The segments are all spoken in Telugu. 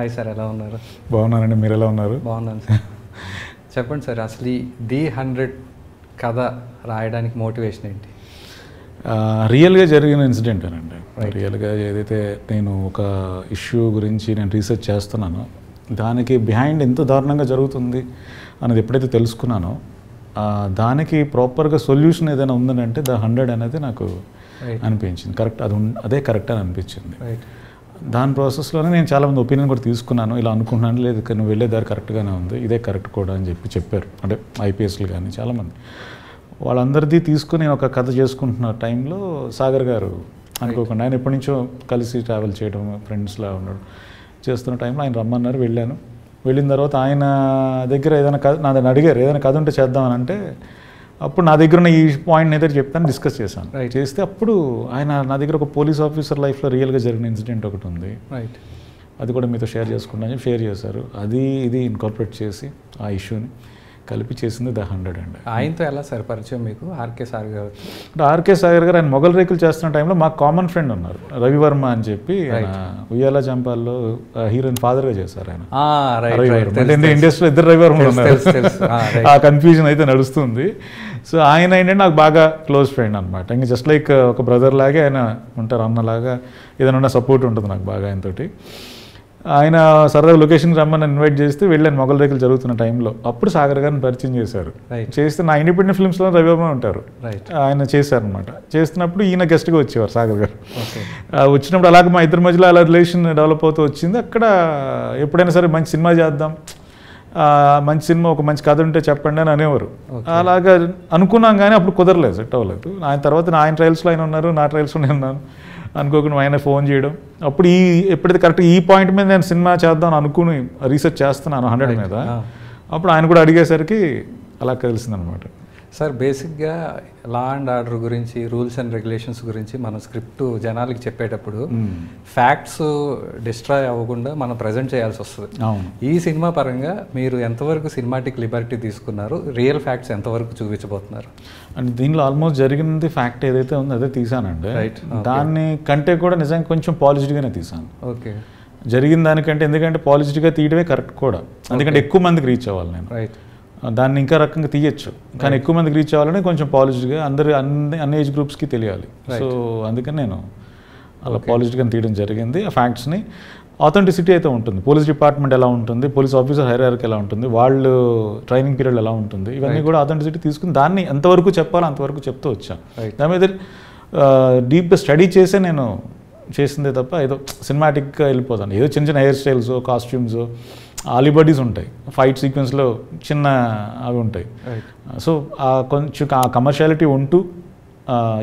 హాయ్ సార్, ఎలా ఉన్నారు? బాగున్నానండి. మీరు ఎలా ఉన్నారు? బాగున్నాను సార్. చెప్పండి సార్, అసలు ఈ ది 100 కథ రాయడానికి మోటివేషన్ ఏంటి? రియల్గా జరిగిన ఇన్సిడెంట్ అనండి. రియల్గా ఏదైతే నేను ఒక ఇష్యూ గురించి నేను రీసెర్చ్ చేస్తున్నానో దానికి బిహైండ్ ఎంత దారుణంగా జరుగుతుంది అనేది ఎప్పుడైతే తెలుసుకున్నానో దానికి ప్రాపర్గా సొల్యూషన్ ఏదైనా ఉందని అంటే ద 100 అనేది నాకు అనిపించింది. కరెక్ట్, అదే కరెక్ట్ అని అనిపించింది. దాని ప్రాసెస్లోనే నేను చాలామంది ఒపీనియన్ కూడా తీసుకున్నాను. ఇలా అనుకుంటున్నాను, లేదు నువ్వు వెళ్ళే దారి కరెక్ట్గానే ఉంది, ఇదే కరెక్ట్ కూడా అని చెప్పారు. అంటే ఐపీఎస్లు కానీ చాలామంది వాళ్ళందరిది తీసుకుని నేను ఒక కథ చేసుకుంటున్న టైంలో సాగర్ గారు అనుకోకుండా, ఆయన ఎప్పటి నుంచో కలిసి ట్రావెల్ చేయడం, ఫ్రెండ్స్లా ఉండడం చేస్తున్న టైంలో ఆయన రమ్మన్నారు. వెళ్ళిన తర్వాత ఆయన దగ్గర ఏదైనా కథ నాదని అడిగారు, ఏదైనా కథ ఉంటే చేద్దామని. అంటే అప్పుడు నా దగ్గర ఉన్న ఈ పాయింట్ ఏదైతే చెప్తాను డిస్కస్ చేశాను. చేస్తే అప్పుడు ఆయన నా దగ్గర ఒక పోలీస్ ఆఫీసర్ లైఫ్లో రియల్గా జరిగిన ఇన్సిడెంట్ ఒకటి ఉంది, అది కూడా మీతో షేర్ చేసుకుంటాను చెప్పి షేర్ చేశారు. ఇది ఇన్కార్పొరేట్ చేసి ఆ ఇష్యూని కలిపి చేసింది ద 100 అండి. ఆయనతో ఎలా సార్ పరిచయం మీకు? ఆర్కే సాగర్ గారు. అంటే ఆర్కే సాగర్ గారు ఆయన మొగల్ రేకులు చేస్తున్న టైంలో మాకు కామన్ ఫ్రెండ్ ఉన్నారు, రవివర్మ అని చెప్పి. ఉయ్యాల జంపాల్లో హీరోయిన్ ఫాదర్గా చేశారు ఆయన. రవివర్మ ఇండస్ట్రీలో ఇద్దరు రవివర్మ ఉన్నారు, ఆ కన్ఫ్యూజన్ అయితే నడుస్తుంది. సో ఆయన ఏంటంటే నాకు బాగా క్లోజ్ ఫ్రెండ్ అనమాట. ఇంకా జస్ట్ లైక్ ఒక బ్రదర్ లాగే ఆయన ఉంటారు, అన్నలాగా ఏదైనా సపోర్ట్ ఉంటుంది నాకు బాగా ఆయనతోటి. ఆయన సరదాగా లొకేషన్కి రమ్మని ఇన్వైట్ చేస్తే వెళ్ళాను మొగల్ రేకులు జరుగుతున్న టైంలో. అప్పుడు సాగర్ గారిని పరిచయం చేశారు. చేస్తే నా ఇండిపెండెంట్ ఫిల్మ్స్లో రవివర్మ ఉంటారు, ఆయన చేశారనమాట. చేస్తున్నప్పుడు ఈయన గెస్ట్గా వచ్చేవారు సాగర్ గారు. వచ్చినప్పుడు అలాగే మా ఇద్దరి మధ్యలో అలా రిలేషన్ డెవలప్ అవుతూ వచ్చింది. అక్కడ ఎప్పుడైనా సరే మంచి సినిమా చేద్దాం, మంచి సినిమా, ఒక మంచి కథ ఉంటే చెప్పండి అని అనేవారు. అలాగా అనుకున్నాం కానీ అప్పుడు కుదరలేదు, సెట్ అవ్వలేదు. ఆయన తర్వాత ఆయన ట్రయల్స్లో ఆయన ఉన్నారు, నా ట్రయల్స్లో నేను ఉన్నాను. అనుకోకుండా ఆయన ఫోన్ చేయడం, అప్పుడు ఎప్పుడైతే కరెక్ట్గా ఈ పాయింట్ మీద నేను సినిమా చేద్దాం అనుకుని రీసెర్చ్ చేస్తున్నాను 100 మీద, అప్పుడు ఆయన కూడా అడిగేసరికి అలా కలిసిందనమాట. సార్, బేసిక్గా లా అండ్ ఆర్డర్ గురించి, రూల్స్ అండ్ రెగ్యులేషన్స్ గురించి మనం స్క్రిప్ట్ జనాలకి చెప్పేటప్పుడు ఫ్యాక్ట్స్ డిస్ట్రాయ్ అవ్వకుండా మనం ప్రజెంట్ చేయాల్సి వస్తుంది. ఈ సినిమా పరంగా మీరు ఎంతవరకు సినిమాటిక్ లిబర్టీ తీసుకున్నారు, రియల్ ఫ్యాక్ట్స్ ఎంతవరకు చూపించబోతున్నారు? అండ్ దీనిలో ఆల్మోస్ట్ జరిగింది ఫ్యాక్ట్ ఏదైతే ఉందో అదే తీసానండి. దాన్ని కంటే కూడా నిజంగా కొంచెం పాలిష్డ్గానే తీసాను. ఓకే, జరిగిన దానికంటే, ఎందుకంటే పాలిష్డ్గా తీయడమే కరెక్ట్ కూడా, ఎందుకంటే ఎక్కువ మందికి రీచ్ అవ్వాలి నేను. దాన్ని ఇంకా రకంగా తీయచ్చు, కానీ ఎక్కువ మందికి రీచ్ అవ్వాలని కొంచెం పాలిష్డ్గా అన్ని ఏజ్ గ్రూప్స్కి తెలియాలి. సో అందుకని నేను అలా పాలిష్డ్గా తీయడం జరిగింది. ఆ ఫ్యాక్ట్స్ని ఆథెంటిసిటీ అయితే ఉంటుంది, పోలీస్ డిపార్ట్మెంట్ ఎలా ఉంటుంది, పోలీస్ ఆఫీసర్ హైరార్కీ ఎలా ఉంటుంది, వాళ్ళు ట్రైనింగ్ పీరియడ్ ఎలా ఉంటుంది, ఇవన్నీ కూడా ఆథెంటిసిటీ తీసుకుని దాన్ని ఎంతవరకు చెప్పాలో అంతవరకు చెప్తూ వచ్చాను. దాని మీద డీప్గా స్టడీ చేసే నేను చేసిందే తప్ప ఏదో సినిమాటిక్గా వెళ్ళిపోతాను. ఏదో చిన్న చిన్న హెయిర్ స్టైల్స్, కాస్ట్యూమ్స్, ఆలిబాడీస్ ఉంటాయి, ఫైట్ సీక్వెన్స్లో చిన్న అవి ఉంటాయి. సో కొంచెం ఆ కమర్షియాలిటీ ఉంటూ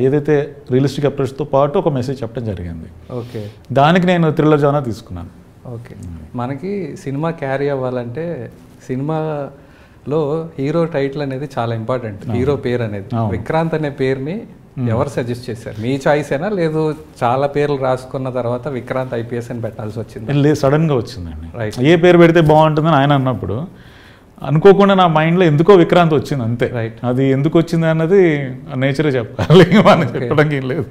ఏదైతే రియలిస్టిక్ అప్రోచ్తో పాటు ఒక మెసేజ్ చెప్పడం జరిగింది. ఓకే, దానికి నేను థ్రిల్లర్ జానర్ తీసుకున్నాను. ఓకే, మనకి సినిమా క్యారీ అవ్వాలంటే సినిమాలో హీరో టైటిల్ అనేది చాలా ఇంపార్టెంట్. హీరో పేరు అనేది విక్రాంత్ అనే పేరుని ఎవరు సజెస్ట్ చేశారు? మీ చాయిసేనా, లేదు చాలా పేర్లు రాసుకున్న తర్వాత విక్రాంత్ ఐపీఎస్ అని పెట్టాల్సి వచ్చింది? లేదు, సడన్గా వచ్చిందండి. ఏ పేరు పెడితే బాగుంటుందని ఆయన అన్నప్పుడు అనుకోకుండా నా మైండ్లో ఎందుకో విక్రాంత్ వచ్చింది, అంతే. అది ఎందుకు వచ్చింది అన్నది నేచరే చెప్పాలి, మనం చెప్పడానికి లేదు.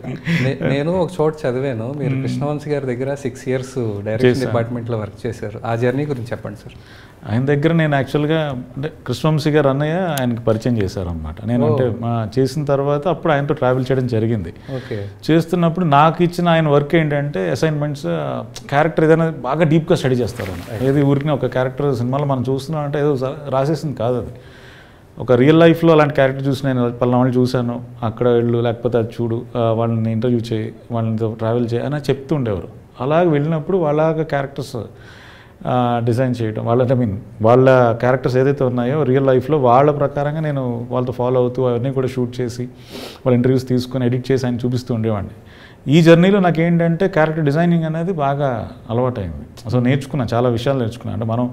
నేను ఒక చోట చదివాను, మీరు కృష్ణవంశీ గారి దగ్గర 6 years డైరెక్షన్ డిపార్ట్మెంట్లో వర్క్ చేశారు. ఆ జర్నీ గురించి చెప్పండి సార్. ఆయన దగ్గర నేను యాక్చువల్గా అంటే కృష్ణవంశీ గారు అన్నయ్య ఆయనకి పరిచయం చేశారనమాట. నేను అంటే చేసిన తర్వాత అప్పుడు ఆయనతో ట్రావెల్ చేయడం జరిగింది. చేస్తున్నప్పుడు నాకు ఇచ్చిన ఆయన వర్క్ ఏంటంటే అసైన్మెంట్స్, క్యారెక్టర్ ఏదైనా బాగా డీప్గా స్టడీ చేస్తారు. ఏది ఊరికి ఒక క్యారెక్టర్ సినిమాలో మనం చూస్తున్నాం అంటే ఏదో రాసేసింది కాదు, అది ఒక రియల్ లైఫ్లో అలాంటి క్యారెక్టర్ చూసి నేను పలానా వాళ్ళు చూశాను, అక్కడ వెళ్ళు, లేకపోతే అది చూడు, వాళ్ళని ఇంటర్వ్యూ చేయి, వాళ్ళతో ట్రావెల్ చేయి అని చెప్తూ ఉండేవారు. అలాగ వెళ్ళినప్పుడు వాళ్ళ క్యారెక్టర్స్ డిజైన్ చేయడం, వాళ్ళ క్యారెక్టర్స్ ఏదైతే ఉన్నాయో రియల్ లైఫ్లో వాళ్ళ ప్రకారంగా నేను వాళ్ళతో ఫాలో అవుతూ అవన్నీ కూడా షూట్ చేసి వాళ్ళ ఇంటర్వ్యూస్ తీసుకొని ఎడిట్ చేసి ఆయన చూపిస్తూ ఉండేవాడిని. ఈ జర్నీలో నాకు ఏంటంటే క్యారెక్టర్ డిజైనింగ్ అనేది బాగా అలవాటైంది. సో నేర్చుకున్నాను, చాలా విషయాలు నేర్చుకున్నాను. అంటే మనం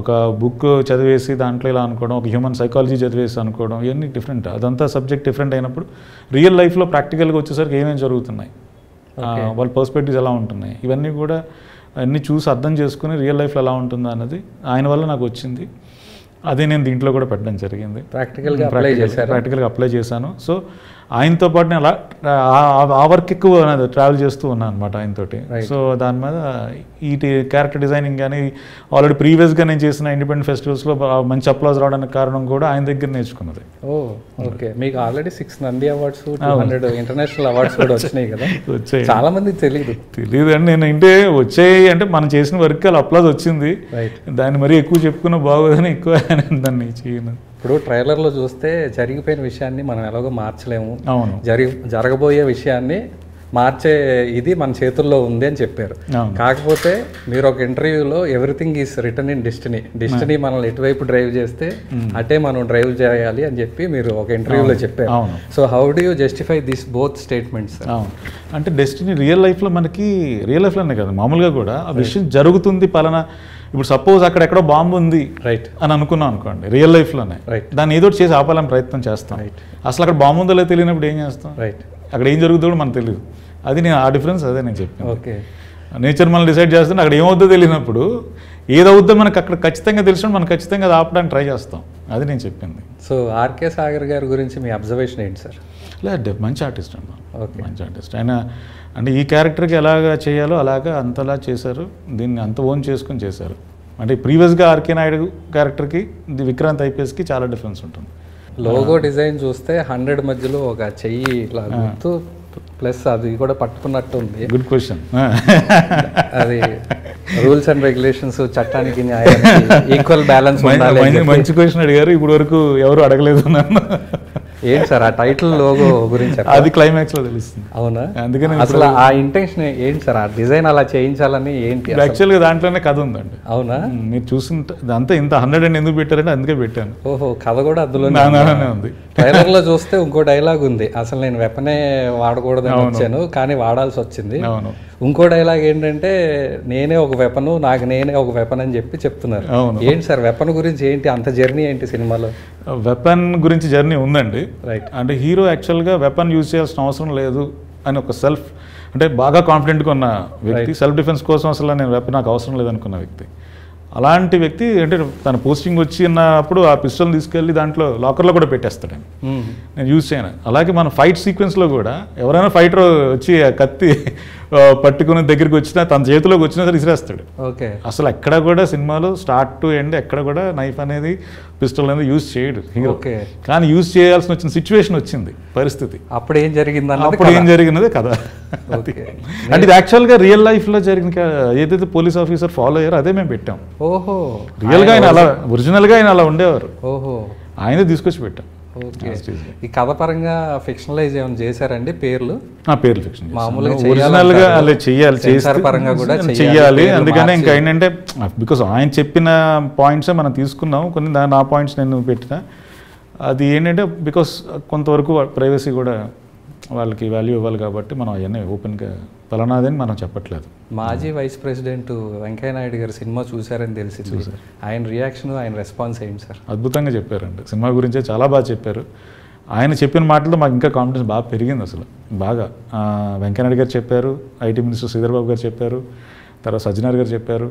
ఒక బుక్ చదివేసి దాంట్లో ఇలా అనుకోవడం, ఒక హ్యూమన్ సైకాలజీ చదివేసి అనుకోవడం, ఇవన్నీ డిఫరెంట్. అదంతా సబ్జెక్ట్ డిఫరెంట్ అయినప్పుడు రియల్ లైఫ్లో ప్రాక్టికల్గా వచ్చేసరికి ఏమేమి జరుగుతున్నాయి, వాళ్ళ పర్స్పెక్టివ్స్ ఎలా ఉంటున్నాయి, ఇవన్నీ కూడా అన్నీ చూసి అర్థం చేసుకుని రియల్ లైఫ్లో ఎలా ఉంటుందో అన్నది ఆయన వల్ల నాకు వచ్చింది. అదే నేను దీంట్లో కూడా పెట్టడం జరిగింది, ప్రాక్టికల్గా అప్లై చేశాను. సో ఆయనతో పాటు నేను అలా ఆ వర్క్ ఎక్కువ ట్రావెల్ చేస్తూ ఉన్నాను అనమాట ఆయనతోటి. సో దాని మీద ఈ క్యారెక్టర్ డిజైనింగ్ కానీ ఆల్రెడీ ప్రీవియస్గా నేను చేసిన ఇండిపెండెంట్ ఫెస్టివల్స్లో మంచి అప్లాజ్ రావడానికి కారణం కూడా ఆయన దగ్గర నేర్చుకున్నది. ఓకే, మీకు already 6 Nandi awards 200 international awards కూడా వచ్చినాయి కదా. వచ్చాయి, చాలా మంది తెలియదు అండి. నేను అంటే వచ్చాయి అంటే మనం చేసిన వర్క్ అలా అప్లాజ్ వచ్చింది, దాన్ని మరీ ఎక్కువ చెప్పుకున్నా బాగోదని ఎక్కువ దాన్ని చేయను. ఇప్పుడు ట్రైలర్లో చూస్తే జరిగిపోయిన విషయాన్ని మనం ఎలాగో మార్చలేము, అవును, జరగబోయే విషయాన్ని మార్చే ఇది మన చేతుల్లో ఉంది అని చెప్పారు. కాకపోతే మీరు ఒక ఇంటర్వ్యూలో everything is return in destiny మనల్ని ఎటువైపు డ్రైవ్ చేస్తే అటే మనం డ్రైవ్ చేయాలి అని చెప్పి మీరు ఒక ఇంటర్వ్యూలో చెప్పారు. So how do you justify this both statements? అంటే డెస్టినీ రియల్ లైఫ్లో మనకి రియల్ లైఫ్లోనే కదా, మామూలుగా కూడా ఆ విషయం జరుగుతుంది పలానా. ఇప్పుడు సపోజ్ అక్కడెక్కడో బాంబు ఉంది అని అనుకున్నాం అనుకోండి, రియల్ లైఫ్లోనే దాన్ని ఏదో చేసి ఆపాలని ప్రయత్నం చేస్తాం. అసలు అక్కడ బాంబు ఉందో లేదో తెలియనప్పుడు ఏం చేస్తాం, అక్కడ ఏం జరుగుతుందో కూడా మనకు తెలియదు. అది నేను ఆ డిఫరెన్స్ అదే నేను చెప్పాను. ఓకే, నేచర్ మనం డిసైడ్ చేస్తుంటే అక్కడ ఏమవుతుందో తెలియనప్పుడు ఏదవుద్దో మనకు అక్కడ ఖచ్చితంగా తెలిసినప్పుడు మనం ఖచ్చితంగా అది ఆపడానికి ట్రై చేస్తాం. అది నేను చెప్పింది. సో ఆర్కే సాగర్ గారి గురించి మీ అబ్జర్వేషన్ ఏంటి సార్? లేదు, మంచి ఆర్టిస్ట్ అన్న. ఓకే, మంచి ఆర్టిస్ట్ ఆయన. అంటే ఈ క్యారెక్టర్కి ఎలాగా చేయాలో అలాగా అంతలా చేశారు, దీన్ని అంత ఓన్ చేసుకుని చేశారు. అంటే ప్రీవియస్గా ఆర్కే నాయుడు క్యారెక్టర్కి విక్రాంత్ ఐపీఎస్కి చాలా డిఫరెన్స్ ఉంటుంది. లోగో డిజైన్ చూస్తే 100 మధ్యలో ఒక చెయ్యి ఇట్లా గుర్తు ప్లస్ అది కూడా పట్టుకున్నట్టు ఉంది. Good question. అది రూల్స్ అండ్ రెగ్యులేషన్స్, చట్టానికి ఈక్వల్ బ్యాలెన్స్ ఉండాలి. మంచి క్వశ్చన్ అడిగారు, ఇప్పుడు వరకు ఎవరు అడగలేదు నన్ను. ఏంటి సార్ ఆ టైటిల్ లోగో గురించి? అది క్లైమాక్స్ లో తెలుస్తుంది. అవునా? అందుకని అసలు ఆ ఇంటెన్షన్ ఏంటి సార్, ఆ డిజైన్ అలా చేయించాలని ఏంటి? యాక్చువల్గా దాంట్లోనే కథ ఉందండి. అవునా? మీరు చూసిన అంతా ఇంత 100 ఎందుకు పెట్టారంటే అందుకే పెట్టాను. ఓహో, కథ కూడా అందులోనే ఉంది. ట్రైలర్ లో చూస్తే ఇంకో డైలాగ్ ఉంది, అసలు నేను వెపనే వాడకూడదని వచ్చాను కానీ వాడాల్సి వచ్చింది. ఇంకో డైలాగ్ ఏంటంటే నేనే ఒక వెపను, నేనే ఒక వెపన్ అని చెప్పి చెప్తున్నారు. ఏంటి సార్ వెపన్ గురించి ఏంటి అంత జర్నీ ఏంటి సినిమాలో? వెపన్ గురించి జర్నీ ఉందండి. రైట్, అంటే హీరో యాక్చువల్గా వెపన్ యూజ్ చేయాల్సిన అవసరం లేదు అని ఒక సెల్ఫ్, అంటే బాగా కాన్ఫిడెంట్గా ఉన్న వ్యక్తి, సెల్ఫ్ డిఫెన్స్ కోసం అసలు నేను వెపన్ నాకు అవసరం లేదనుకున్న వ్యక్తి. అలాంటి వ్యక్తి అంటే తన పోస్టింగ్ వచ్చినప్పుడు ఆ పిస్టల్ తీసుకెళ్ళి దాంట్లో లాకర్లో కూడా పెట్టేస్తాడు, నేను యూజ్ చేయను. అలాగే మన ఫైట్ సీక్వెన్స్లో కూడా ఎవరైనా ఫైటర్ వచ్చి ఆ కత్తి పట్టుకుని దగ్గరికి వచ్చినా తన చేతిలోకి వచ్చినా సరే విసిరేస్తాడు. ఓకే, అసలు ఎక్కడ కూడా సినిమాలో స్టార్ట్ టు ఎండ్ ఎక్కడ కూడా నైఫ్ అనేది పిస్టల్ అనేది యూజ్ చేయడు హీరో. కానీ యూజ్ చేయాల్సిన వచ్చిన సిచ్యువేషన్ వచ్చింది, పరిస్థితి. అప్పుడు ఏం జరిగినది కదా. అంటే ఇది యాక్చువల్గా రియల్ లైఫ్లో జరిగిన ఏదైతే పోలీస్ ఆఫీసర్ ఫాలో అయ్యారో అదే మేము పెట్టాం. ఓహో, రియల్గా ఆయన అలా ఒరిజినల్గా ఆయన అలా ఉండేవారు. ఓహో, ఆయనే తీసుకొచ్చి పెట్టాం. ఓకే, ఈ కథ పరంగా ఫిక్షనలైజ్ ఏమైనా చేశారండి? పేర్లు ఫిక్షన్ మామూలుగా ఒరిజినల్గా అలా చెయ్యాలి. అందుకనే ఇంకా ఏంటంటే బికాస్ ఆయన చెప్పిన పాయింట్సే మనం తీసుకున్నాం, కొన్ని నా పాయింట్స్ నేను పెట్టిన. అది ఏంటంటే బికాస్ కొంతవరకు ప్రైవసీ కూడా వాళ్ళకి వాల్యూ ఇవ్వాలి కాబట్టి మనం అవన్నీ ఓపెన్గా పలానాదని మనం చెప్పట్లేదు. మాజీ వైస్ ప్రెసిడెంట్ వెంకయ్య నాయుడు గారు సినిమా చూశారని తెలిసింది, ఆయన రియాక్షన్, ఆయన రెస్పాన్స్ ఏంటి సార్? అద్భుతంగా చెప్పారండి, సినిమా గురించే చాలా బాగా చెప్పారు. ఆయన చెప్పిన మాటల్లో మాకు ఇంకా కాన్ఫిడెన్స్ బాగా పెరిగింది. అసలు బాగా వెంకయ్య నాయుడు గారు చెప్పారు, ఐటీ మినిస్టర్ శ్రీధర్ బాబు గారు చెప్పారు, తర్వాత సజ్జనార్ గారు చెప్పారు,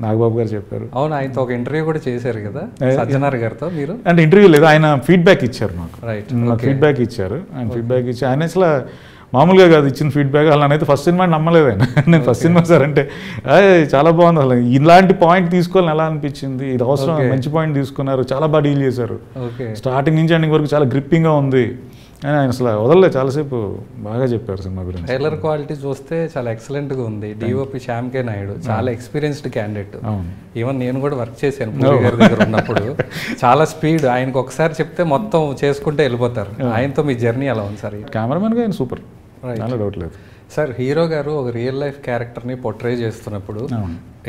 నాగబాబు గారు చెప్పారు. అవును, ఆయనతో ఒక ఇంటర్వ్యూ కూడా చేశారు కదా సజ్జనార్ గారితో మీరు? అంటే ఇంటర్వ్యూ లేదు, ఆయన ఫీడ్బ్యాక్ ఇచ్చారు నాకు ఫీడ్బ్యాక్ ఇచ్చారు. ఆయన ఫీడ్బ్యాక్ ఇచ్చి ఆయన అసలు మామూలుగా కాదు ఇచ్చిన ఫీడ్బ్యాక్. అలా అయితే ఫస్ట్ సినిమా నమ్మలేదు ఆయన. నేను ఫస్ట్ సినిమా సార్ అంటే చాలా బాగుంది, అసలు ఇలాంటి పాయింట్ తీసుకోవాలని ఎలా అనిపించింది, ఇది అవసరం, మంచి పాయింట్ తీసుకున్నారు, చాలా బాగా డీల్ చేశారు, స్టార్టింగ్ నుంచి ఎండింగ్ వరకు చాలా గ్రిప్పింగ్గా ఉంది అని ఆయన అసలు వదలలేదు, చాలాసేపు బాగా చెప్పారు సినిమా గురించి. ట్రైలర్ క్వాలిటీ చూస్తే చాలా ఎక్సలెంట్గా ఉంది. డిఓపి శ్యామ్ కే నాయుడు చాలా ఎక్స్పీరియన్స్డ్ క్యాండిడేట్. ఈవెన్ నేను కూడా వర్క్ చేశాను పూరి గారి దగ్గర ఉన్నప్పుడు. చాలా స్పీడ్, ఆయనకు ఒకసారి చెప్తే మొత్తం చేసుకుంటే వెళ్ళిపోతారు. ఆయనతో మీ జర్నీ ఎలా ఉంది సార్? కెమెరామెన్గా ఆయన సూపర్, చాలా డౌట్ లేదు సార్. హీరో గారు ఒక రియల్ లైఫ్ క్యారెక్టర్ని పోర్ట్రే చేస్తున్నప్పుడు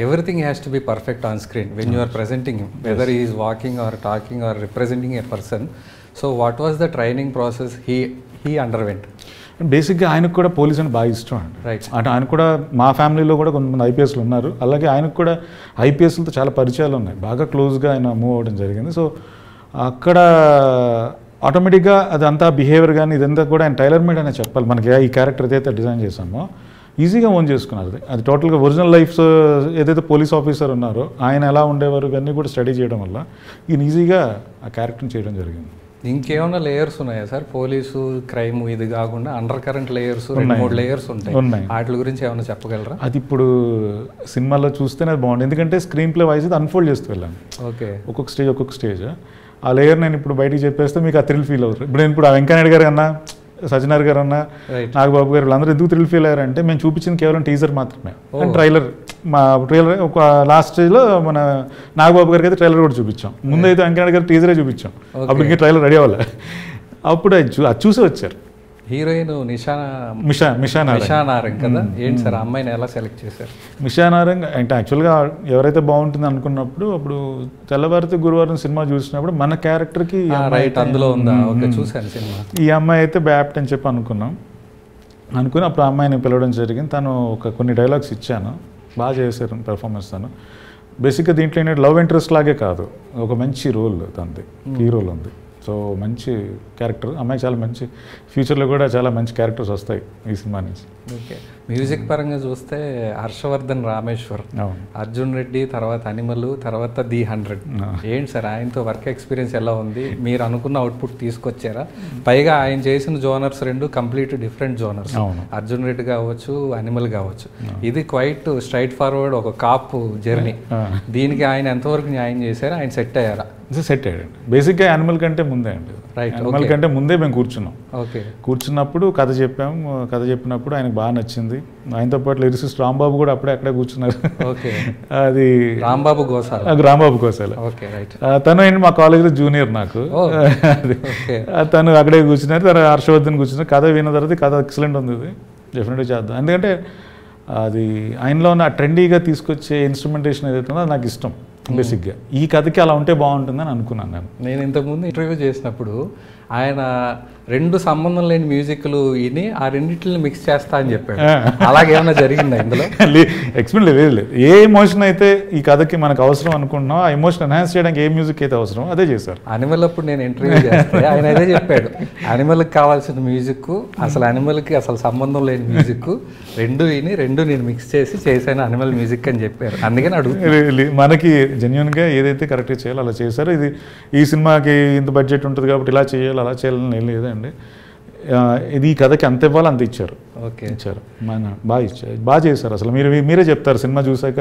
everything has to be perfect on screen when you are presenting him, whether he is walking or talking or representing a person. So what was the training process he underwent? బేసిక్గా ఆయనకు కూడా పోలీస్ అని బాగా ఇష్టం అండి. రైట్, అంటే ఆయన కూడా మా ఫ్యామిలీలో కూడా కొంతమంది ఐపీఎస్లు ఉన్నారు, అలాగే ఆయనకు కూడా ఐపీఎస్లతో చాలా పరిచయాలు ఉన్నాయి, బాగా క్లోజ్గా ఆయన మూవ్ అవ్వడం జరిగింది. సో అక్కడ ఆటోమేటిక్గా అదంతా బిహేవియర్ కానీ ఇదంతా కూడా ఆయన టైలర్ మేడ్ అనే చెప్పాలి. మనకి ఈ క్యారెక్టర్ ఏదైతే డిజైన్ చేసామో ఈజీగా ఓన్ చేసుకున్నారు. అది టోటల్గా ఒరిజినల్ లైఫ్ ఏదైతే పోలీస్ ఆఫీసర్ ఉన్నారో ఆయన ఎలా ఉండేవారు ఇవన్నీ కూడా స్టడీ చేయడం వల్ల ఈయన ఈజీగా ఆ క్యారెక్టర్ని చేయడం జరిగింది. ఇంకేమైనా లేయర్స్ ఉన్నాయా సార్? పోలీసు, క్రైమ్ ఇది కాకుండా అండర్ కరెంట్ లేయర్స్ 2-3 లేయర్స్ ఉంటాయి. వాటి గురించి ఏమైనా చెప్పగలరా? అది ఇప్పుడు సినిమాలో చూస్తేనే అది బాగుంది, ఎందుకంటే స్క్రీన్ ప్లే వైజ్ అది అన్ఫోల్డ్ చేస్తూ వెళ్ళాను. ఓకే, ఒక్కొక్క స్టేజ్ ఆ లేయర్ నేను ఇప్పుడు బయటికి చెప్పేస్తే మీకు ఆ థ్రిల్ ఫీల్ అవుతారు. ఇప్పుడు నేను ఇప్పుడు వెంకయ్యనాయుడు గారు అన్నా, సజ్జనార్ గారు అన్న, నాగబాబు గారు వీళ్ళందరూ ఎందుకు థ్రిల్ ఫీల్ అయ్యారంటే మేము చూపించింది కేవలం టీజర్ మాత్రమే. ట్రైలర్ ఒక లాస్ట్ స్టేజ్లో మన నాగబాబు గారికి అయితే ట్రైలర్ కూడా చూపించాం. ముందైతే వెంకయ్యనాయుడు గారు టీజరే చూపించాం, అప్పుడు ఇంకా ట్రైలర్ రెడీ అవ్వాలి. అప్పుడు అది చూసి వచ్చారు. హీరోయిన్ మిషా నారంగ్ కదా, ఏంటి సార్ అమ్మాయిని ఎలా సెలెక్ట్ చేశారు? మిషా నారంగ్ అంటే యాక్చువల్గా ఎవరైతే బాగుంటుంది అనుకున్నప్పుడు, అప్పుడు తెల్లవారితే గురువారం సినిమా చూసినప్పుడు మన క్యారెక్టర్కి అందులో ఉందా? ఓకే, చూశాను సినిమా. ఈ అమ్మాయి అయితే బ్యాప్ట్ అని చెప్పి అనుకుని అప్పుడు ఆ అమ్మాయిని పిలవడం జరిగింది. తను కొన్ని డైలాగ్స్ ఇచ్చాను, బాగా చేశారు పెర్ఫార్మెన్స్. తను బేసిక్గా దీంట్లో ఏంటంటే లవ్ ఇంట్రెస్ట్ లాగే కాదు, ఒక మంచి రోల్ తనది, కీ రోల్ ఉంది. సో మంచి క్యారెక్టర్ అమ్మాయి, చాలా మంచి ఫ్యూచర్లో కూడా చాలా మంచి క్యారెక్టర్స్ వస్తాయి ఈ సినిమా నుంచి. ఓకే, మ్యూజిక్ పరంగా చూస్తే హర్షవర్ధన్ రామేశ్వర్, అర్జున్ రెడ్డి, తర్వాత అనిమల్, తర్వాత ది 100. ఏంటి సార్ ఆయనతో వర్క్ ఎక్స్పీరియన్స్ ఎలా ఉంది? మీరు అనుకున్న అవుట్పుట్ తీసుకొచ్చారా? పైగా ఆయన చేసిన genres 2 complete different genres, Arjun Reddy కావచ్చు, అనిమల్ కావచ్చు. ఇది క్వైట్ స్ట్రైట్ ఫార్వర్డ్ ఒక కాప్ జర్నీ. దీనికి ఆయన ఎంతవరకు న్యాయం చేశారు? ఆయన సెట్ అయ్యారా? సెట్ అయ్యాడు. బేసిక్గా యానిమల్ కంటే ముందే అండి, యానిమల్ కంటే ముందే మేము కూర్చున్నాం. ఓకే, కూర్చున్నప్పుడు కథ చెప్పాము. కథ చెప్పినప్పుడు ఆయనకు బాగా నచ్చింది. ఆయనతో పాటు లిరిసిస్ట్ రాంబాబు కూడా అక్కడే కూర్చున్నారు. ఓకే, అది రాంబాబు గోసాల. Okay, right. తను ఏంటి మా కాలేజీలో జూనియర్ నాకు. తను అక్కడే కూర్చున్నారు. తను హర్షవర్ధన్ కూర్చున్నారు. కథ విన్న తర్వాత కథ ఎక్సలెంట్ ఉంది, ఇది డెఫినెట్గా చేద్దాం. ఎందుకంటే అది ఆయనలో ఉన్న ట్రెండీగా తీసుకొచ్చే ఇన్స్ట్రుమెంటేషన్ ఏదైతే ఉందో అది నాకు ఇష్టం. బేసిక్గా ఈ కథకి అలా ఉంటే బాగుంటుందని అనుకున్నాను నేను ఇంతకుముందు ఇంటర్వ్యూ చేసినప్పుడు ఆయన 2 సంబంధం లేని మ్యూజిక్లు విని ఆ రెండింటిని మిక్స్ చేస్తా అని చెప్పాడు. అలాగేమన్నా జరిగిందా ఇందులో? ఎక్స్పీరియన్స్ లేదు. ఏ ఎమోషన్ అయితే ఈ కథకి మనకు అవసరం అనుకుంటున్నాం, ఆ ఎమోషన్ ఎన్హాన్స్ చేయడానికి ఏ మ్యూజిక్ అయితే అవసరం అదే చేశారు. అనిమల్ అప్పుడు నేను ఇంటర్వ్యూ చేస్తే ఆయన అదే చెప్పాడు, అనిమల్కి కావాల్సిన మ్యూజిక్, అసలు అనిమల్కి అసలు సంబంధం లేని మ్యూజిక్ 2 విని 2 నేను మిక్స్ చేసి చేశాను అనిమల్ మ్యూజిక్ అని చెప్పారు. అందుకని అడుగుతుంది. మనకి జెన్యున్గా ఏదైతే కరెక్ట్గా చేయాలో అలా చేశారు. ఇది ఈ సినిమాకి ఇంత బడ్జెట్ ఉంటుంది కాబట్టి ఇలా చేయాలి అలా చేయాలని ఏం లేదండి. ఇది ఈ కథకి అంత ఇవ్వాలి అంత ఇచ్చారు. ఓకే, ఇచ్చారు, బాగా ఇచ్చారు, బాగా చేశారు. అసలు మీరే చెప్తారు సినిమా చూసాక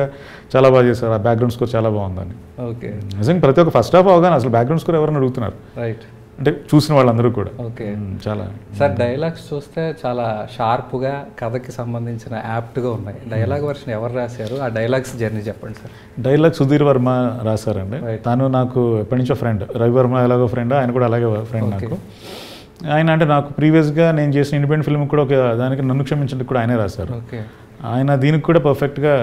చాలా బాగా చేశారు, ఆ బ్యాక్గ్రౌండ్ స్కోర్ చాలా బాగుందని. ఓకే, నిజంగా ప్రతి ఒక్క ఫస్ట్ హాఫ్ అవగానే అసలు బ్యాక్గ్రౌండ్ స్కోర్ ఎవరైనా అడుగుతున్నారు, రైట్, అంటే చూసిన వాళ్ళందరూ కూడా. ఓకే, చాలా సార్ డైలాగ్స్ చూస్తే చాలా షార్ప్గా కథకి సంబంధించిన యాప్ట్గా ఉన్నాయి. డైలాగ్ వర్షన్ ఎవరు రాశారు? ఆ డైలాగ్స్ జర్నీ చెప్పండి సార్. డైలాగ్ సుధీర్ వర్మ రాశారండి. తను నాకు ఎప్పటి నుంచో ఫ్రెండ్. రవి వర్మ ఎలాగో ఫ్రెండ్, ఆయన కూడా అలాగే ఫ్రెండ్ నాకు. ఆయన అంటే నాకు ప్రీవియస్గా నేను చేసిన ఇండిపెండెంట్ ఫిల్మ్ కూడా ఒక దానికి నన్ను క్షమించడానికి కూడా ఆయనే రాశారు. ఆయన దీనికి కూడా పర్ఫెక్ట్గా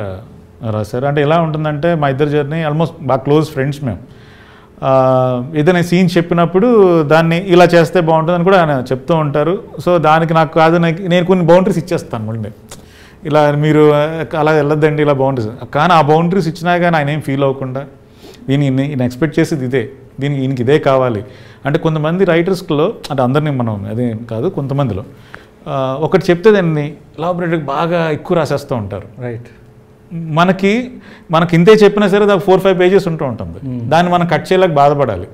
రాశారు. అంటే ఎలా ఉంటుందంటే మా ఇద్దరు జర్నీ ఆల్మోస్ట్ బాగా క్లోజ్ ఫ్రెండ్స్ మేము. ఏదైనా సీన్ చెప్పినప్పుడు దాన్ని ఇలా చేస్తే బాగుంటుందని కూడా ఆయన చెప్తూ ఉంటారు. సో దానికి నాకు కాదు, నేను కొన్ని బౌండరీస్ ఇచ్చేస్తాను మళ్ళీ, ఇలా మీరు అలా వెళ్ళొద్దండి ఇలా బౌండరీస్. కానీ ఆ బౌండరీస్ ఇచ్చినా కానీ ఆయన ఏం ఫీల్ అవ్వకుండా ఈయన ఎక్స్పెక్ట్ చేసేది ఇదే, ఈయనకి ఇదే కావాలి అంటే. కొంతమంది రైటర్స్లో అంటే అందరినీ మనం అదే కాదు, కొంతమందిలో ఒకటి చెప్తే దాన్ని ఎలాబొరేట్గా బాగా ఎక్కువ రాసేస్తూ ఉంటారు. రైట్, మనకి ఇంతే చెప్పినా సరే దానికి 4-5 పేజెస్ ఉంటూ ఉంటుంది. దాన్ని మనం కట్ చేయలేక బాధపడాలి.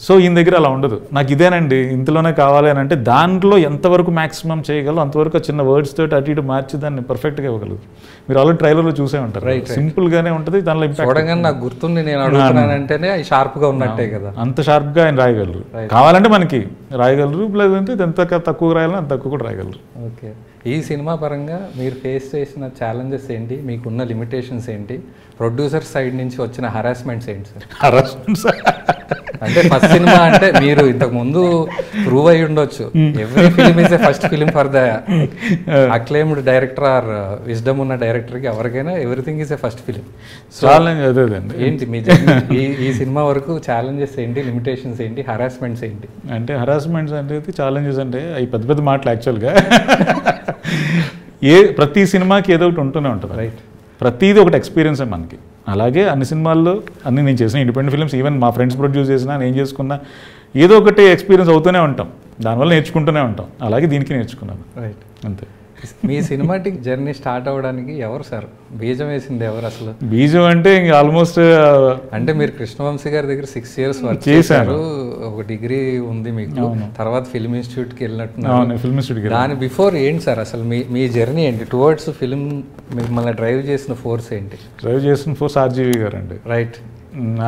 సో ఈయన దగ్గర అలా ఉండదు, నాకు ఇదేనండి ఇంతలోనే కావాలి అని అంటే దాంట్లో ఎంతవరకు మ్యాక్సిమం చేయగలరు అంతవరకు చిన్న వర్డ్స్ తోటి అటు ఇటు మార్చి దాన్ని పర్ఫెక్ట్గా ఇవ్వగలరు. మీరు ఆల్రెడీ ట్రైలర్లో చూసే ఉంటారు, సింపుల్గానే ఉంటుంది. దానిలో నాకు గుర్తుంది, నేను అడుగుతున్నానంటేనే షార్ప్గా ఉన్నట్టే కదా, అంత షార్ప్గా ఆయన రాయగలరు. కావాలంటే మనకి రాయగలరు, లేదంటే ఎంత తక్కువ రాయాలో అంత తక్కువ కూడా రాయగలరు. ఓకే, ఈ సినిమా పరంగా మీరు ఫేస్ చేసిన ఛాలెంజెస్ ఏంటి, మీకున్న లిమిటేషన్స్ ఏంటి, ప్రొడ్యూసర్ సైడ్ నుంచి వచ్చిన హరాస్మెంట్స్ ఏంటి సార్? హరాస్మెంట్స్ అంటే ఫస్ట్ సినిమా అంటే మీరు ఇంతకు ముందు ప్రూవ్ అయ్యి ఉండొచ్చు, every film is a first film for the acclaimed director or wisdom ఉన్న డైరెక్టర్కి ఎవరికైనా everything is a first film. Challenge అదేదండి. ఏంటి మీ ఈ సినిమా వరకు ఛాలెంజెస్ ఏంటి, లిమిటేషన్స్ ఏంటి, హరాస్మెంట్స్ ఏంటి? అంటే హరాస్మెంట్స్ అంటే ఛాలెంజెస్ అంటే అవి పెద్ద పెద్ద మాటలు యాక్చువల్గా. ప్రతి సినిమాకి ఏదో ఒకటి ఉంటూనే ఉంటుంది, రైట్, ప్రతిదీ ఒకటి ఎక్స్పీరియన్స్ మనకి. అలాగే అన్ని సినిమాల్లో అన్ని నేను చేసిన ఇండిపెండెంట్ ఫిల్మ్స్, ఈవెన్ మా ఫ్రెండ్స్ ప్రొడ్యూస్ చేసినా నేను చేసుకున్నా ఏదో ఒకటి ఎక్స్పీరియన్స్ అవుతూనే ఉంటాం, దానివల్ల నేర్చుకుంటూనే ఉంటాం. అలాగే దీనికి నేర్చుకున్నాను, రైట్, అంతే. మీ సినిమాటిక్ జర్నీ స్టార్ట్ అవ్వడానికి ఎవరు సార్ బీజం వేసింది ఎవరు అసలు? బీజం అంటే ఇంకా ఆల్మోస్ట్ అంటే మీరు కృష్ణవంశీ గారి దగ్గర 6 years వర్క్ చేశారు, ఒక డిగ్రీ ఉంది మీకు, తర్వాత ఫిల్మ్ ఇన్స్టిట్యూట్కి వెళ్ళినట్టున్నారు. ఫిల్మ్ ఇన్స్టిట్యూట్ దాని బిఫోర్ ఏంటి సార్ అసలు మీ జర్నీ ఏంటి టువర్డ్స్ ఫిల్మ్? మిమ్మల్ని డ్రైవ్ చేసిన ఫోర్స్ ఏంటి? డ్రైవ్ చేసిన ఫోర్స్ ఆర్జీవి గారు అండి. రైట్.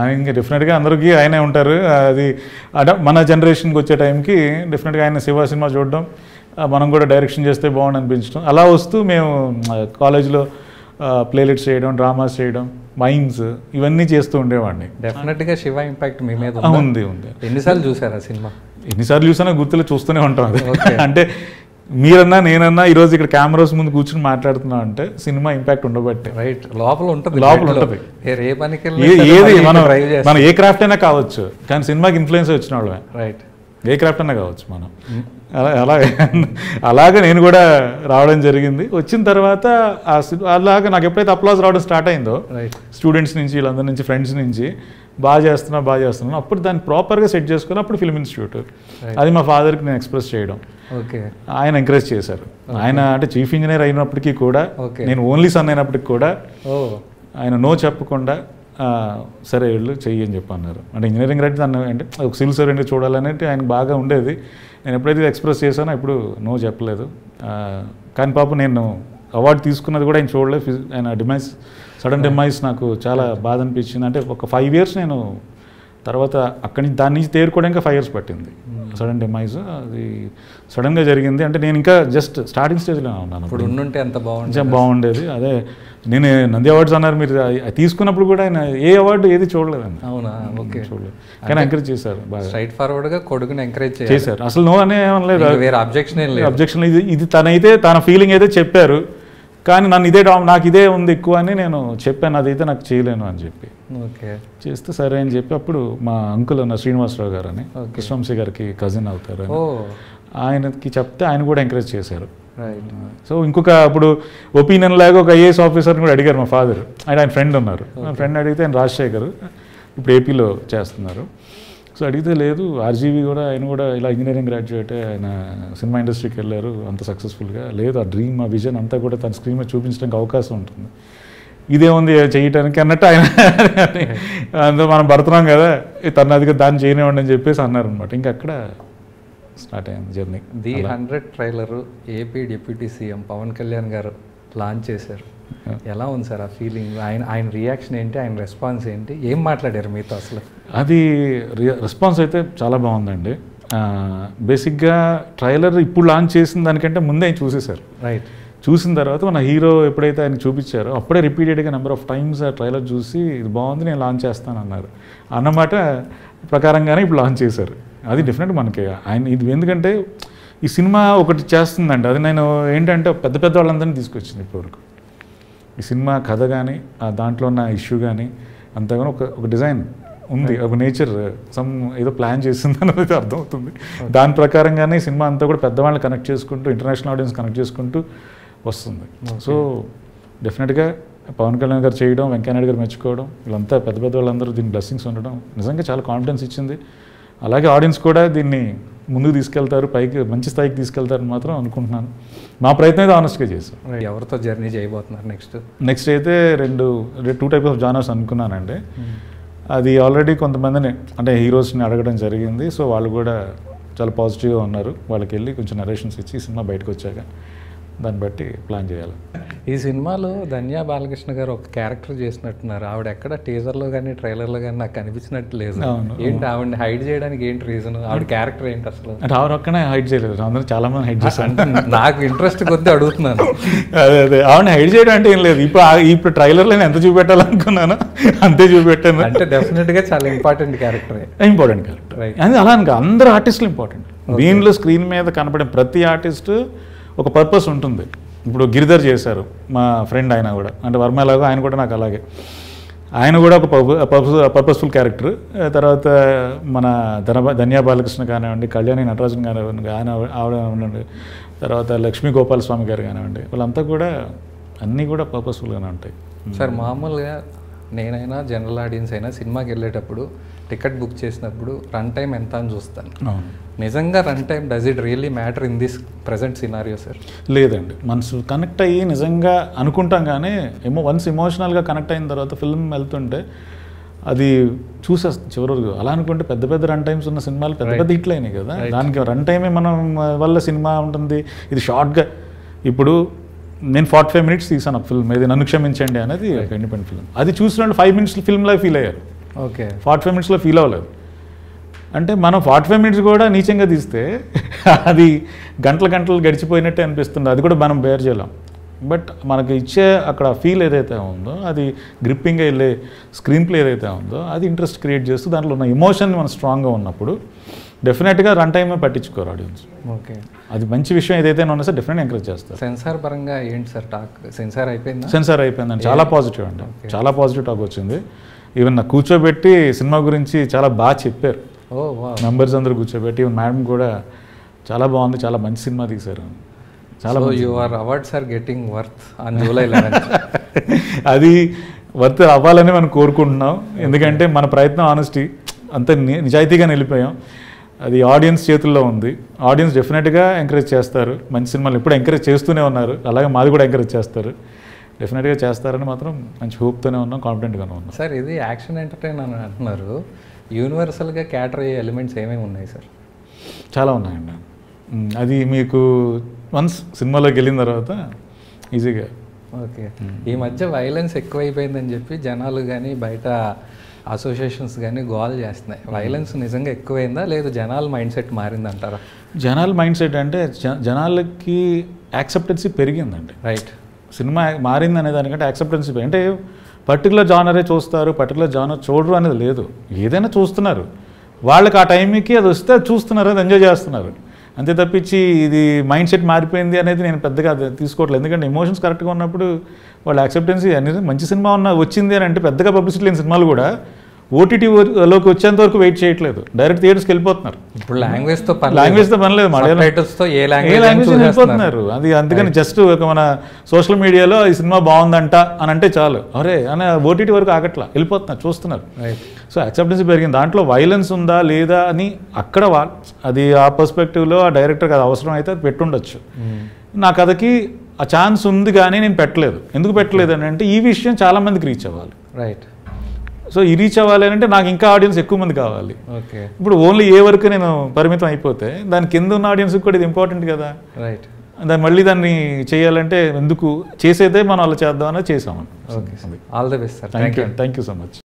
ఆయన డెఫినెట్గా అందరికీ ఆయనే ఉంటారు. అది మన జనరేషన్కి వచ్చే టైంకి డెఫినెట్గా ఆయన శివ సినిమా చూడడం, మనం కూడా డైరెక్షన్ చేస్తే బాగుండు అనిపించడం, అలా వస్తూ మేము కాలేజ్లో ప్లేలిట్స్ చేయడం, డ్రామాస్ చేయడం, మైమ్స్ ఇవన్నీ చేస్తూ ఉండేవాడిని. డెఫినెట్గా శివ ఇంపాక్ట్ మీ మీద ఉంది. ఎన్నిసార్లు చూసారు ఆ సినిమా? ఎన్నిసార్లు చూసినా గుర్తులో చూస్తూనే ఉంటాం. అది అంటే మీరన్నా నేనన్నా ఈరోజు ఇక్కడ కెమెరాస్ ముందు కూర్చొని మాట్లాడుతున్నాం అంటే సినిమా ఇంపాక్ట్ ఉండబట్టే. రైట్. లోపల ఉంటుంది. ఏది మనం ఏ క్రాఫ్ట్ అయినా కావచ్చు, కానీ సినిమాకి ఇన్ఫ్లుయెన్స్ వచ్చిన వాళ్ళమే. రైట్. ఏ క్రాఫ్ట్ అయినా కావచ్చు మనం. అలాగే నేను కూడా రావడం జరిగింది. వచ్చిన తర్వాత అలాగే నాకు ఎప్పుడైతే అప్లాజ్ రావడం స్టార్ట్ అయిందో స్టూడెంట్స్ నుంచి, వీళ్ళందరి నుంచి, ఫ్రెండ్స్ నుంచి, బాగా చేస్తున్నాను, అప్పుడు దాన్ని ప్రాపర్గా సెట్ చేసుకుని అప్పుడు ఫిల్మ్ ఇన్స్టిట్యూట్, అది మా ఫాదర్కి నేను ఎక్స్ప్రెస్ చేయడం, ఆయన ఎంకరేజ్ చేశారు. ఆయన అంటే చీఫ్ ఇంజనీర్ అయినప్పటికీ కూడా, నేను ఓన్లీ సన్ అయినప్పటికీ కూడా ఆయన నో చెప్పకుండా సరే వెళ్ళు చెయ్యి అని చెప్పి అన్నారు. అంటే ఇంజనీరింగ్ రైట్ దాన్ని అంటే ఒక సివిల్ సర్వెంట్గా చూడాలనేది ఆయనకు బాగా ఉండేది. నేను ఎప్పుడైతే ఎక్స్ప్రెస్ చేశానో ఇప్పుడు నో చెప్పలేదు. కానీ పాపం నేను అవార్డు తీసుకున్నది కూడా ఆయన చూడలేదు. ఆయన సడన్ డిమైస్ నాకు చాలా బాధ అనిపించింది. అంటే ఒక 5 years నేను తర్వాత అక్కడి నుంచి దాని నుంచి తేరుకోవడానికి 5 years పట్టింది. సడన్ డిమైజ్ అది సడన్గా జరిగింది. అంటే నేను ఇంకా జస్ట్ స్టార్టింగ్ స్టేజ్లో ఉన్నాను. ఇప్పుడు ఉండుంటే ఎంత బాగుండేది. అదే నేను నంది అవార్డ్స్ అన్నారు మీరు, తీసుకున్నప్పుడు కూడా ఆయన ఏ అవార్డు ఏది చూడలేదండి. అవునా? ఓకే. చూడలేదు, కానీ ఎంకరేజ్ చేశారు బాగా. స్ట్రైట్ ఫార్వర్డ్గా కొడుకుని ఎంకరేజ్ చేశారు. అసలు నో అనే లేదు, వేరే అబ్జెక్షన్ ఇది తనైతే తన ఫీలింగ్ అయితే చెప్పారు, కానీ నాకు ఇదే ఉంది ఎక్కువ అని నేను చెప్పాను, అదైతే నాకు చేయలేను అని చెప్పి. ఓకే. చేస్తే సరే అని చెప్పి అప్పుడు మా అంకుల్ ఉన్న శ్రీనివాసరావు గారు అని, కృష్ణవంశీ గారికి కజిన్ అవుతారు, ఆయనకి చెప్తే ఆయన కూడా ఎంకరేజ్ చేశారు. సో ఇంకొక అప్పుడు ఒపీనియన్ లాగా ఒక ఐఏఎస్ ఆఫీసర్ని కూడా అడిగారు మా ఫాదర్. ఆయన ఫ్రెండ్ ఉన్నారు, మా ఫ్రెండ్ అడిగితే ఆయన రాజశేఖర్ ఇప్పుడు ఏపీలో చేస్తున్నారు. సో అడిగితే లేదు ఆర్జీవి కూడా, ఆయన కూడా ఇలా ఇంజనీరింగ్ గ్రాడ్యుయేట్, ఆయన సినిమా ఇండస్ట్రీకి వెళ్ళారు అంత సక్సెస్ఫుల్గా, లేదు ఆ డ్రీమ్ ఆ విజన్ అంతా కూడా తన స్క్రీన్ మీద చూపించడానికి అవకాశం ఉంటుంది, ఇదేముంది చేయటానికి అన్నట్టు ఆయన అంతా మనం పడుతున్నాం కదా తను అదిగా దాన్ని చేయనివ్వండి అని చెప్పేసి అన్నారనమాట. ఇంకా అక్కడ స్టార్ట్ అయింది journey. The 100 trailer AP deputy CM Pawan Kalyan గారు లాంచ్ చేశారు. ఎలా ఉంది సార్ ఆ ఫీలింగ్? ఆయన రియాక్షన్ ఏంటి, ఆయన రెస్పాన్స్ ఏంటి, ఏం మాట్లాడారు మీతో అసలు? అది రెస్పాన్స్ అయితే చాలా బాగుందండి. బేసిక్గా ట్రైలర్ ఇప్పుడు లాంచ్ చేసిన దానికంటే ముందే ఆయన చూసేశారు. రైట్. చూసిన తర్వాత మన హీరో ఎప్పుడైతే ఆయన చూపించారో అప్పుడే రిపీటెడ్గా నెంబర్ ఆఫ్ టైమ్స్ ఆ ట్రైలర్ చూసి ఇది బాగుంది నేను లాంచ్ చేస్తాను అన్నారు. అన్నమాట ప్రకారంగానే ఇప్పుడు లాంచ్ చేశారు. అది డెఫినెట్ మనకి ఆయన ఇది ఎందుకంటే ఈ సినిమా ఒకటి చేస్తుందండి, అది నేను ఏంటంటే పెద్ద పెద్ద వాళ్ళందరినీ తీసుకొచ్చింది ఇప్పటివరకు. ఈ సినిమా కథ కానీ దాంట్లో ఉన్న ఇష్యూ కానీ అంతా కానీ ఒక డిజైన్ ఉంది, ఒక నేచర్ ఏదో ప్లాన్ చేసింది అనేది అర్థమవుతుంది. దాని ప్రకారంగానే సినిమా అంతా కూడా పెద్దవాళ్ళని కనెక్ట్ చేసుకుంటూ, ఇంటర్నేషనల్ ఆడియన్స్ కనెక్ట్ చేసుకుంటూ వస్తుంది. సో డెఫినెట్గా పవన్ కళ్యాణ్ గారు చేయడం, వెంకయ్యనాయుడు గారు మెచ్చుకోవడం, వీళ్ళంతా పెద్ద పెద్ద వాళ్ళందరూ దీని బ్లెస్సింగ్స్ ఉండడం నిజంగా చాలా కాన్ఫిడెన్స్ ఇచ్చింది. అలాగే ఆడియన్స్ కూడా దీన్ని ముందుకు తీసుకెళ్తారు, పైకి మంచి స్థాయికి తీసుకెళ్తారని మాత్రం అనుకుంటున్నాను. మా ప్రయత్నం అయితే ఆనెస్ట్గా చేశాం. ఎవరితో జర్నీ చేయబోతున్నారు నెక్స్ట్ అయితే టూ టైప్స్ ఆఫ్ జానర్స్ అనుకున్నానండి. అది ఆల్రెడీ కొంతమందిని అంటే హీరోస్ని అడగడం జరిగింది. సో వాళ్ళు కూడా చాలా పాజిటివ్గా ఉన్నారు. వాళ్ళకి వెళ్ళి కొంచెం నరేషన్స్ ఇచ్చి సినిమా బయటకు వచ్చాక దాన్ని బట్టి ప్లాన్ చేయాలి. ఈ సినిమాలో ధన్యా బాలకృష్ణ గారు ఒక క్యారెక్టర్ చేసినట్టున్నారు. ఆవిడ ఎక్కడ టీజర్లో కానీ ట్రైలర్లో కానీ నాకు కనిపించినట్టు లేదు. ఏంటి ఆవిడని హైడ్ చేయడానికి ఏంటి రీజన్? ఆవిడ క్యారెక్టర్ ఏంటి అసలు? అంటే ఆవిడ ఒక్కనే హైడ్ చేయలేదు, అందరూ చాలా మంది హైడ్ చేశారు. నాకు ఇంట్రెస్ట్ కొద్ది అడుగుతున్నాను. అదే ఆవిడని హైడ్ చేయడం అంటే ఏం లేదు. ఇప్పుడు ట్రైలర్లో నేను ఎంత చూపెట్టాలనుకున్నాను అంతే చూపెట్టాను. అంటే డెఫినెట్గా చాలా ఇంపార్టెంట్ క్యారెక్టర్. ఇంపార్టెంట్ క్యారెక్టర్ అది అలా అనుకో, అందరూ ఆర్టిస్టులు ఇంపార్టెంట్. దీనిలో స్క్రీన్ మీద కనపడే ప్రతి ఆర్టిస్టు ఒక పర్పస్ ఉంటుంది. ఇప్పుడు గిరిధర్ చేశారు మా ఫ్రెండ్, ఆయన కూడా అంటే వర్మలాగా ఆయన కూడా నాకు అలాగే, ఆయన కూడా ఒక పర్పస్ఫుల్ క్యారెక్టర్. తర్వాత మన ధన్యా బాలకృష్ణ కానివ్వండి, కళ్యాణి నటరాజన్ కానివ్వండి, ఆవిడ ఉండండి, తర్వాత లక్ష్మీ గోపాల స్వామి గారు కానివ్వండి, వాళ్ళంతా కూడా అన్నీ కూడా పర్పస్ఫుల్గానే ఉంటాయి. సార్ మామూలుగా నేనైనా జనరల్ ఆడియన్స్ అయినా సినిమాకి వెళ్ళేటప్పుడు టికెట్ బుక్ చేసినప్పుడు రన్ టైం ఎంత అని చూస్తాను. నిజంగా run time does it really matter in this present scenario sir? లేదండి, మనసు కనెక్ట్ అయ్యి నిజంగా అనుకుంటాం కానీ వన్స్ ఎమోషనల్గా కనెక్ట్ అయిన తర్వాత ఫిల్మ్ వెళ్తుంటే అది చూసేస్తాం చివరి వరకు. అలా అనుకుంటే పెద్ద పెద్ద రన్ టైమ్స్ ఉన్న సినిమాలు పెద్ద పెద్ద హిట్లు అయినాయి కదా, దానికి రన్ టైమే మనం వల్ల సినిమా ఉంటుంది. ఇది షార్ట్గా ఇప్పుడు నేను 45 minutes తీసాను ఒక ఫిల్మ్, ఇది నన్ను క్షమించండి అనేది ఒక ఇండిపెండెంట్ ఫిల్మ్. అది చూసినట్టు 5 minutes ఫిల్మ్లో ఫీల్ అయ్యారు, ఓకే 45 minutesలో ఫీల్ అవ్వలేదు. అంటే మనం 45 minutes కూడా నీచంగా తీస్తే అది గంటలు గడిచిపోయినట్టే అనిపిస్తుంది, అది కూడా మనం బేర్ చేయలేం. బట్ మనకి ఇచ్చే అక్కడ ఫీల్ ఏదైతే ఉందో, అది గ్రిప్పింగ్గా వెళ్ళే స్క్రీన్ ప్లే ఏదైతే ఉందో, అది ఇంట్రెస్ట్ క్రియేట్ చేస్తూ దాంట్లో ఉన్న ఎమోషన్ మనం స్ట్రాంగ్గా ఉన్నప్పుడు డెఫినెట్గా రన్ టైమే పట్టించుకోరు ఆడియన్స్. ఓకే, అది మంచి విషయం ఏదైతే ఉన్నా సార్ డెఫినెట్గా ఎంకరేజ్ చేస్తారు. సెన్సార్ పరంగా ఏంటి సార్ టాక్? సెన్సార్ అయిపోయింది? సెన్సార్ అయిపోయిందండి, చాలా పాజిటివ్ అండి, చాలా పాజిటివ్ టాక్ వచ్చింది. ఈవెన్ నాకు కూర్చోబెట్టి సినిమా గురించి చాలా బాగా చెప్పారు, మెంబర్స్ అందరూ కూర్చోబెట్టి. ఈవెన్ మేడం కూడా చాలా బాగుంది, చాలా మంచి సినిమా తీశారు, చాలా. Your awards are getting worth on July 11th. అది వర్త్ అవ్వాలని మనం కోరుకుంటున్నాం, ఎందుకంటే మన ప్రయత్నం ఆనెస్టీ అంత నిజాయితీగా నిలిపోయాం. అది ఆడియన్స్ చేతుల్లో ఉంది, ఆడియన్స్ డెఫినెట్గా ఎంకరేజ్ చేస్తారు. మంచి సినిమాలు ఎప్పుడు ఎంకరేజ్ చేస్తూనే ఉన్నారు, అలాగే మాది కూడా ఎంకరేజ్ చేస్తారు, డెఫినెట్గా చేస్తారని మాత్రం మంచి హోప్తోనే ఉన్నాం, కాన్ఫిడెంట్గానే ఉన్నాం. సార్ ఇది యాక్షన్ ఎంటర్టైన్ అని అంటున్నారు, యూనివర్సల్గా క్యాటర్ అయ్యే ఎలిమెంట్స్ ఏమేమి ఉన్నాయి సార్? చాలా ఉన్నాయండి, అది మీకు వన్స్ సినిమాలోకి వెళ్ళిన తర్వాత ఈజీగా. ఓకే, ఈ మధ్య వైలెన్స్ ఎక్కువైపోయిందని చెప్పి జనాలు కానీ బయట అసోసియేషన్స్ కానీ గోల్ చేస్తున్నాయి. వైలెన్స్ నిజంగా ఎక్కువైందా లేదు జనాల మైండ్ సెట్ మారిందంటారా? జనాల మైండ్ సెట్ అంటే జనాలకి యాక్సెప్టెన్సీ పెరిగిందండి. రైట్, సినిమా మారింది అనే దానికంటే యాక్సెప్టెన్సీ అంటే పర్టికులర్ జానరే చూస్తారు, పర్టికులర్ జానర్ చూడరు అనేది లేదు, ఏదైనా చూస్తున్నారు. వాళ్ళకి ఆ టైంకి అది వస్తే అది చూస్తున్నారు, అది ఎంజాయ్ చేస్తున్నారు, అంతే తప్పించి ఇది మైండ్ సెట్ మారిపోయింది అనేది నేను పెద్దగా తీసుకోవట్లేదు. ఎందుకంటే ఎమోషన్స్ కరెక్ట్గా ఉన్నప్పుడు వాళ్ళ యాక్సెప్టెన్సీ అనేది మంచి సినిమా వచ్చింది అని అంటే పెద్దగా పబ్లిసిటీ లేని సినిమాలు కూడా ఓటీటీలోకి వచ్చేంత వరకు వెయిట్ చేయట్లేదు, డైరెక్ట్ థియేటర్స్కి వెళ్ళిపోతున్నారు. ఇప్పుడు లాంగ్వేజ్తో పని లేదు, ఏ లాంగ్వేజ్ వెళ్ళిపోతున్నారు. అది అందుకని జస్ట్ ఒక మన సోషల్ మీడియాలో ఈ సినిమా బాగుందంట అని అంటే చాలు, అరే అని ఓటీటీ వరకు ఆగట్లా, వెళ్ళిపోతున్నారు, చూస్తున్నారు. సో యాక్సెప్టెన్సీ పెరిగింది. దాంట్లో వైలెన్స్ ఉందా లేదా అని అక్కడ అది ఆ పర్స్పెక్టివ్లో ఆ డైరెక్టర్కి అది అవసరం అయితే అది పెట్టుండొచ్చు. నా కథకి ఆ ఛాన్స్ ఉంది కానీ నేను పెట్టలేదు. ఎందుకు పెట్టలేదు అని అంటే ఈ విషయం చాలామందికి రీచ్ అవ్వాలి. రైట్, సో ఈ రీచ్ అవ్వాలి అంటే నాకు ఇంకా ఆడియన్స్ ఎక్కువ మంది కావాలి. ఓకే, ఇప్పుడు ఓన్లీ ఏ వరకు నేను పరిమితం అయిపోతే దాని కింద ఉన్న ఆడియన్స్కి కూడా ఇది ఇంపార్టెంట్ కదా. రైట్, దాన్ని మళ్ళీ దాన్ని చేయాలంటే ఎందుకు చేసేదే మనం అలా చేద్దామని చేసామని. Okay, all the best sir. Thank you so much.